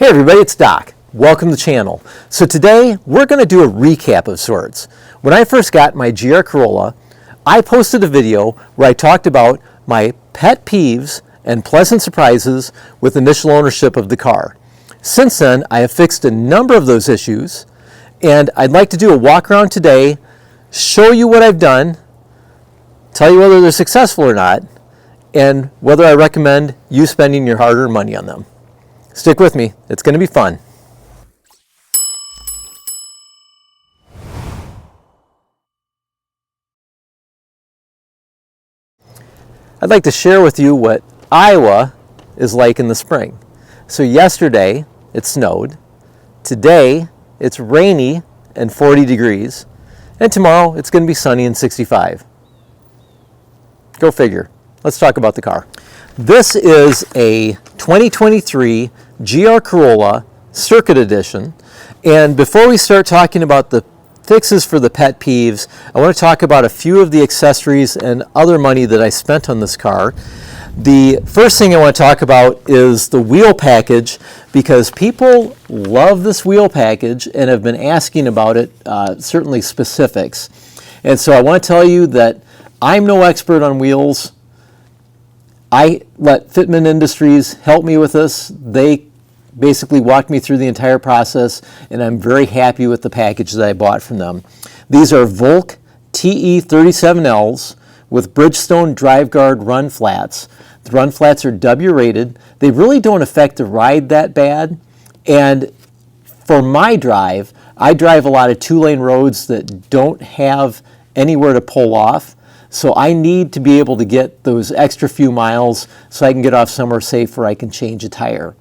Hey everybody, it's Doc. Welcome to the channel. So today we're going to do a recap of sorts. When I first got my GR Corolla, I posted a video where I talked about my pet peeves and pleasant surprises with initial ownership of the car. Since then, I have fixed a number of those issues, and I'd like to do a walk around today, show you what I've done, tell you whether they're successful or not, and whether I recommend you spending your hard-earned money on them. Stick with me, it's going to be fun. I'd like to share with you what Iowa is like in the spring. So yesterday it snowed, today it's rainy and 40 degrees, and tomorrow it's going to be sunny and 65. Go figure. Let's talk about the car. This is a 2023 GR Corolla Circuit Edition, and before we start talking about the fixes for the pet peeves, I want to talk about a few of the accessories and other money that I spent on this car. The first thing I want to talk about is the wheel package, because people love this wheel package and have been asking about it, certainly specifics. And so I want to tell you that I'm no expert on wheels. I let Fitment Industries help me with this. They basically walked me through the entire process, and I'm very happy with the package that I bought from them. These are Volk TE37Ls with Bridgestone Drive Guard run flats. The run flats are W rated. They really don't affect the ride that bad, and for my drive, I drive a lot of two-lane roads that don't have anywhere to pull off. So I need to be able to get those extra few miles so I can get off somewhere safe where I can change a tire.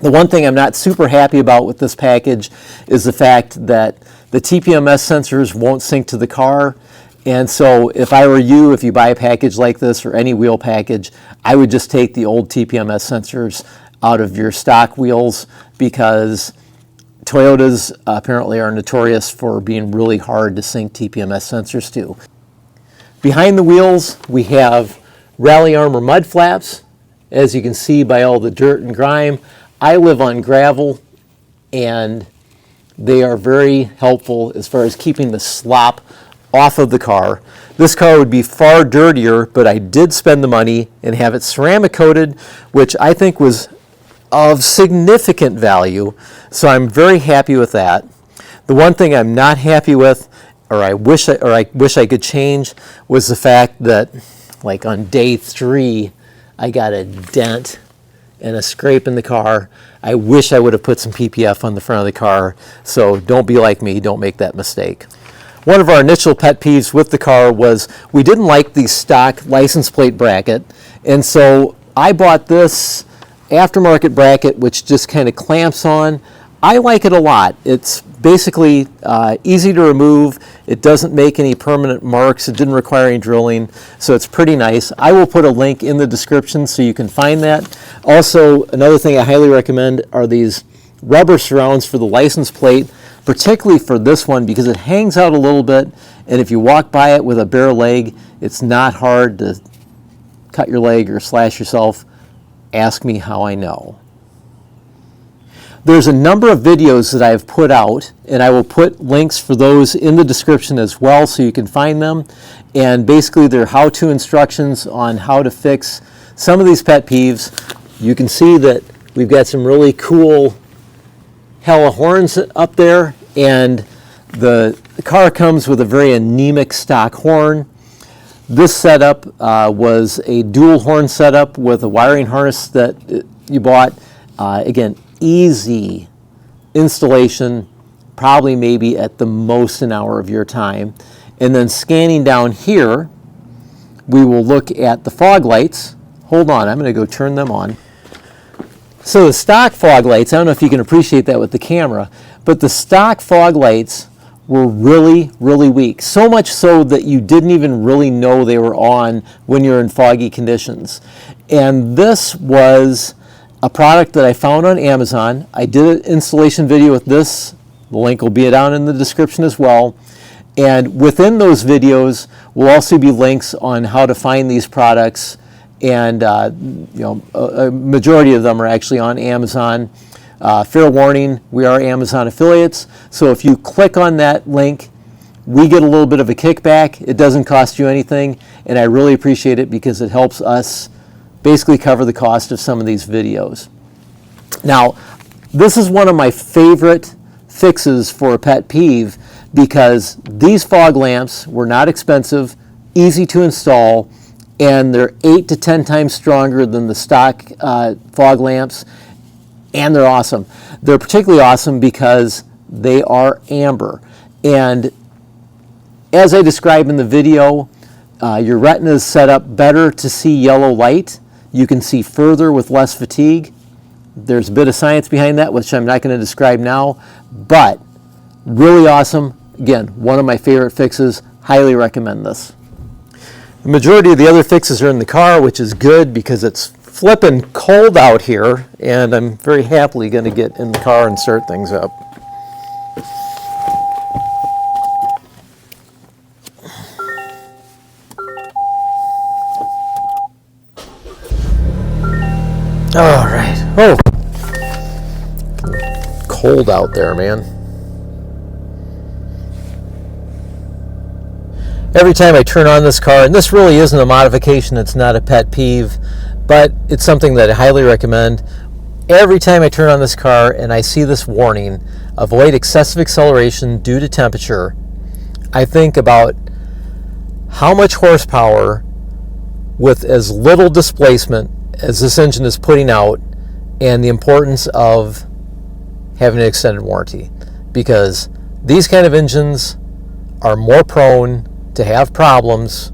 The one thing I'm not super happy about with this package is the fact that the TPMS sensors won't sync to the car. And so if I were you, if you buy a package like this or any wheel package, I would just take the old TPMS sensors out of your stock wheels, because Toyotas apparently are notorious for being really hard to sync TPMS sensors to. Behind the wheels, we have Rally Armor mud flaps. As you can see by all the dirt and grime, I live on gravel, and they are very helpful as far as keeping the slop off of the car. This car would be far dirtier, but I did spend the money and have it ceramic coated, which I think was of significant value, so I'm very happy with that. The one thing I'm not happy with, or I wish I could change, was the fact that, like, on day 3, I got a dent and a scrape in the car. I wish I would have put some PPF on the front of the car, so don't be like me, don't make that mistake. One of our initial pet peeves with the car was we didn't like the stock license plate bracket, and so I bought this aftermarket bracket which just kind of clamps on. I like it a lot. It's basically easy to remove. It doesn't make any permanent marks. It didn't require any drilling, so it's pretty nice. I will put a link in the description so you can find that. Also, another thing I highly recommend are these rubber surrounds for the license plate, particularly for this one because it hangs out a little bit, and if you walk by it with a bare leg, it's not hard to cut your leg or slash yourself. Ask me how I know. There's a number of videos that I've put out, and I will put links for those in the description as well so you can find them. And basically they're how-to instructions on how to fix some of these pet peeves. You can see that we've got some really cool Hella horns up there, and the car comes with a very anemic stock horn. This setup was a dual horn setup with a wiring harness that you bought. Again, easy installation, probably maybe at the most an hour of your time. And then scanning down here, we will look at the fog lights. Hold on, I'm going to go turn them on. So the stock fog lights, I don't know if you can appreciate that with the camera, but the stock fog lights were really, really weak. So much so that you didn't even really know they were on when you're in foggy conditions. And this was a product that I found on Amazon. I did an installation video with this. The link will be down in the description as well. And within those videos will also be links on how to find these products and you know, a majority of them are actually on Amazon. Fair warning, we are Amazon affiliates, so if you click on that link, we get a little bit of a kickback. It doesn't cost you anything, and I really appreciate it because it helps us basically cover the cost of some of these videos. Now, this is one of my favorite fixes for a pet peeve because these fog lamps were not expensive, easy to install, and they're 8 to 10 times stronger than the stock fog lamps, and they're awesome. They're particularly awesome because they are amber. And as I described in the video, your retina is set up better to see yellow light. You can see further with less fatigue. There's a bit of science behind that, which I'm not going to describe now, but really awesome. Again, one of my favorite fixes. Highly recommend this. The majority of the other fixes are in the car, which is good because it's flipping cold out here, and I'm very happily going to get in the car and start things up. All right. Oh, cold out there, man. Every time I turn on this car, and this really isn't a modification, it's not a pet peeve, but it's something that I highly recommend. Every time I turn on this car and I see this warning, avoid excessive acceleration due to temperature, I think about how much horsepower with as little displacement as this engine is putting out, and the importance of having an extended warranty, because these kind of engines are more prone to have problems,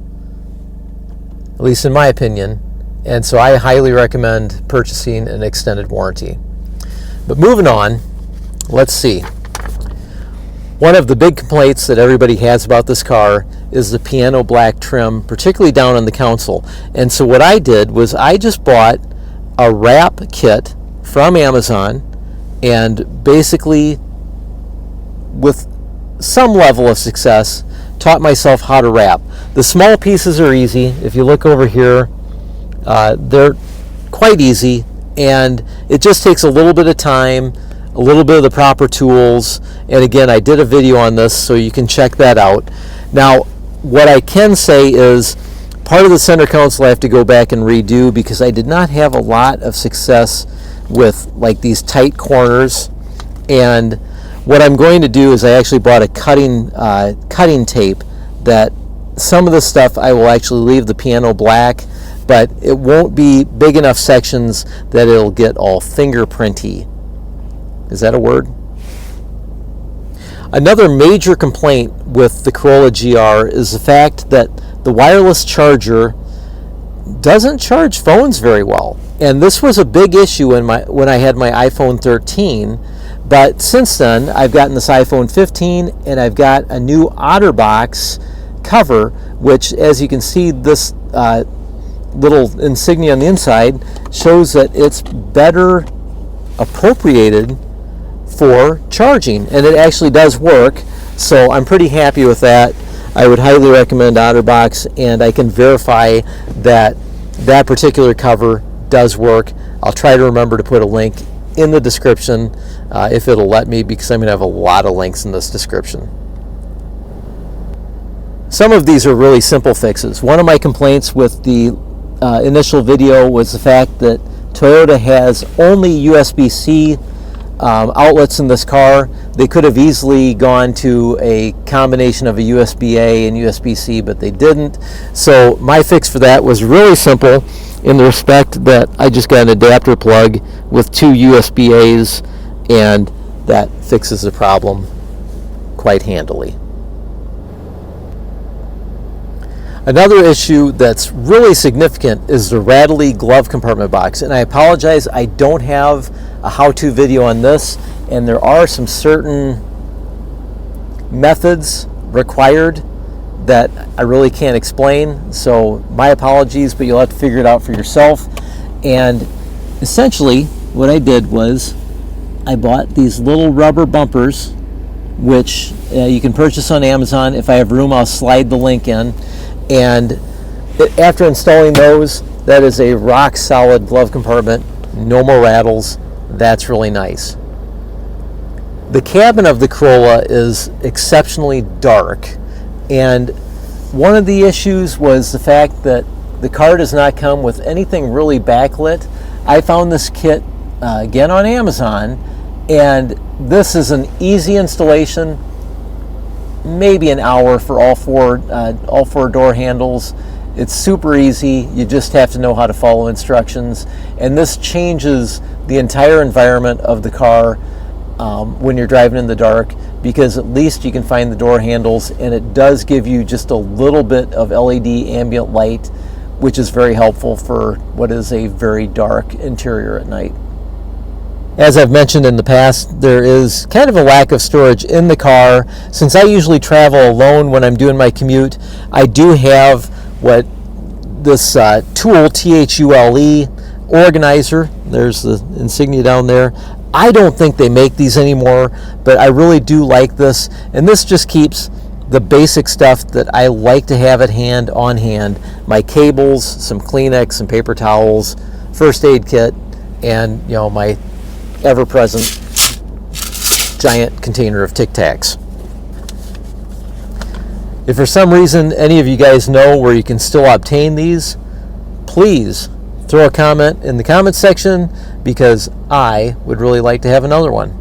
at least in my opinion, and so I highly recommend purchasing an extended warranty. But moving on, let's see. One of the big complaints that everybody has about this car is the piano black trim, particularly down on the console. And so what I did was I just bought a wrap kit from Amazon, and basically with some level of success taught myself how to wrap. The small pieces are easy. If you look over here, they're quite easy, and it just takes a little bit of time, a little bit of the proper tools, and again, I did a video on this, so you can check that out. Now, what I can say is part of the center console I have to go back and redo because I did not have a lot of success with like these tight corners, and what I'm going to do is I actually bought a cutting tape that some of the stuff I will actually leave the piano black, but it won't be big enough sections that it'll get all fingerprinty. Is that a word? Another major complaint with the Corolla GR is the fact that the wireless charger doesn't charge phones very well. And this was a big issue when I had my iPhone 13. But since then, I've gotten this iPhone 15, and I've got a new Otter box cover, which, as you can see, this little insignia on the inside shows that it's better appropriated for charging, and it actually does work. So I'm pretty happy with that. I would highly recommend OtterBox, and I can verify that that particular cover does work. I'll try to remember to put a link in the description if it'll let me, because I'm going to have a lot of links in this description. Some of these are really simple fixes. One of my complaints with the initial video was the fact that Toyota has only USB-C outlets in this car. They could have easily gone to a combination of a USB-A and USB-C, but they didn't. So my fix for that was really simple, in the respect that I just got an adapter plug with 2 USB-As, and that fixes the problem quite handily. Another issue that's really significant is the rattly glove compartment box, and I apologize, I don't have a how-to video on this, and there are some certain methods required that I really can't explain, so my apologies, but you'll have to figure it out for yourself. And essentially what I did was I bought these little rubber bumpers, which you can purchase on Amazon. If I have room, I'll slide the link in. And after installing those, That is a rock solid glove compartment, no more rattles. That's really nice. The cabin of the Corolla is exceptionally dark, and one of the issues was the fact that the car does not come with anything really backlit. I found this kit again on Amazon, and this is an easy installation, maybe an hour for all four door handles. It's super easy. You just have to know how to follow instructions, and this changes the entire environment of the car when you're driving in the dark, because at least you can find the door handles, and it does give you just a little bit of LED ambient light, which is very helpful for what is a very dark interior at night. As I've mentioned in the past, there is kind of a lack of storage in the car. Since I usually travel alone when I'm doing my commute, I do have what this Tool, T-H-U-L-E organizer. There's the insignia down there. I don't think they make these anymore, but I really do like this, and this just keeps the basic stuff that I like to have at hand on hand. My cables, some Kleenex, some paper towels, first aid kit, and my ever-present giant container of Tic Tacs. If for some reason any of you guys know where you can still obtain these, please throw a comment in the comment section, because I would really like to have another one.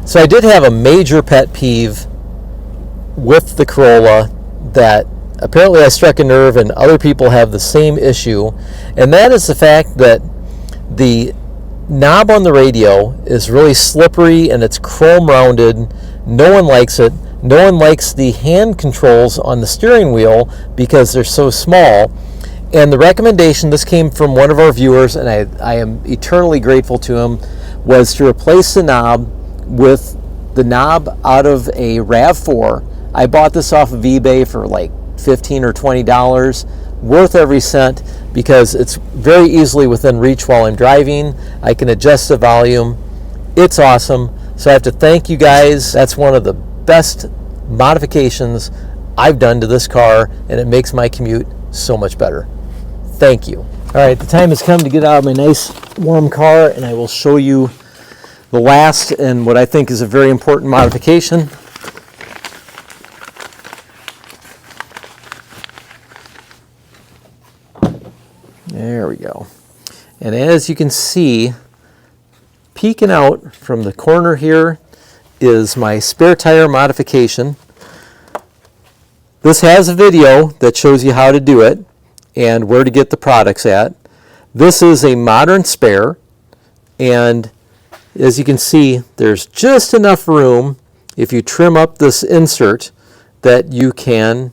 So I did have a major pet peeve with the Corolla that apparently I struck a nerve, and other people have the same issue, and that is the fact that the knob on the radio is really slippery and it's chrome rounded. No one likes it. No one likes the hand controls on the steering wheel because they're so small. And the recommendation, this came from one of our viewers, and I am eternally grateful to him, was to replace the knob with the knob out of a RAV4. I bought this off of eBay for like $15 or $20, worth every cent, because it's very easily within reach while I'm driving. I can adjust the volume. It's awesome. So I have to thank you guys. That's one of the best modifications I've done to this car, and it makes my commute so much better. Thank you. All right, the time has come to get out of my nice warm car, and I will show you the last and what I think is a very important modification. There we go. And as you can see, peeking out from the corner here is my spare tire modification. This has a video that shows you how to do it and where to get the products at. This is a modern spare, and as you can see, there's just enough room if you trim up this insert that you can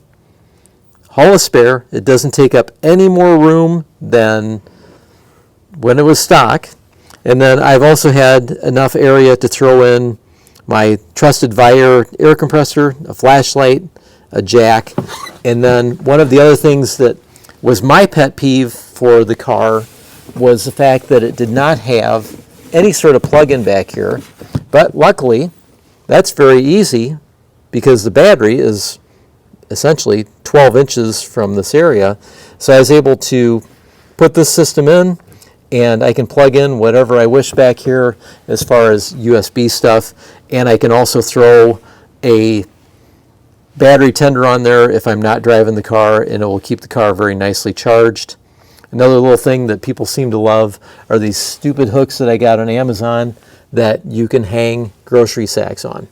haul a spare. It doesn't take up any more room than when it was stock. And then I've also had enough area to throw in my trusted Viair air compressor, a flashlight, a jack, and then one of the other things that was my pet peeve for the car was the fact that it did not have any sort of plug-in back here. But luckily, that's very easy because the battery is essentially 12 inches from this area. So I was able to put this system in, and I can plug in whatever I wish back here as far as USB stuff, and I can also throw a battery tender on there if I'm not driving the car, and it will keep the car very nicely charged. Another little thing that people seem to love are these stupid hooks that I got on Amazon that you can hang grocery sacks on.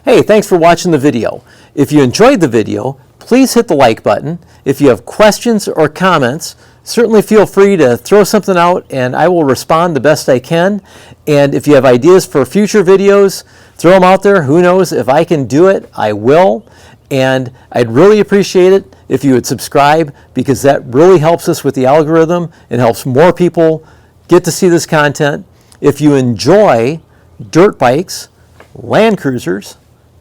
Hey, thanks for watching the video. If you enjoyed the video, please hit the like button. If you have questions or comments, certainly feel free to throw something out and I will respond the best I can. And if you have ideas for future videos, throw them out there. Who knows, if I can do it, I will. And I'd really appreciate it if you would subscribe, because that really helps us with the algorithm and helps more people get to see this content. If you enjoy dirt bikes, Land Cruisers,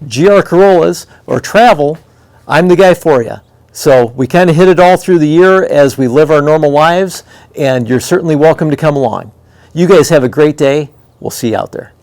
GR Corollas, or travel, I'm the guy for you. So we kind of hit it all through the year as we live our normal lives, and you're certainly welcome to come along. You guys have a great day. We'll see you out there.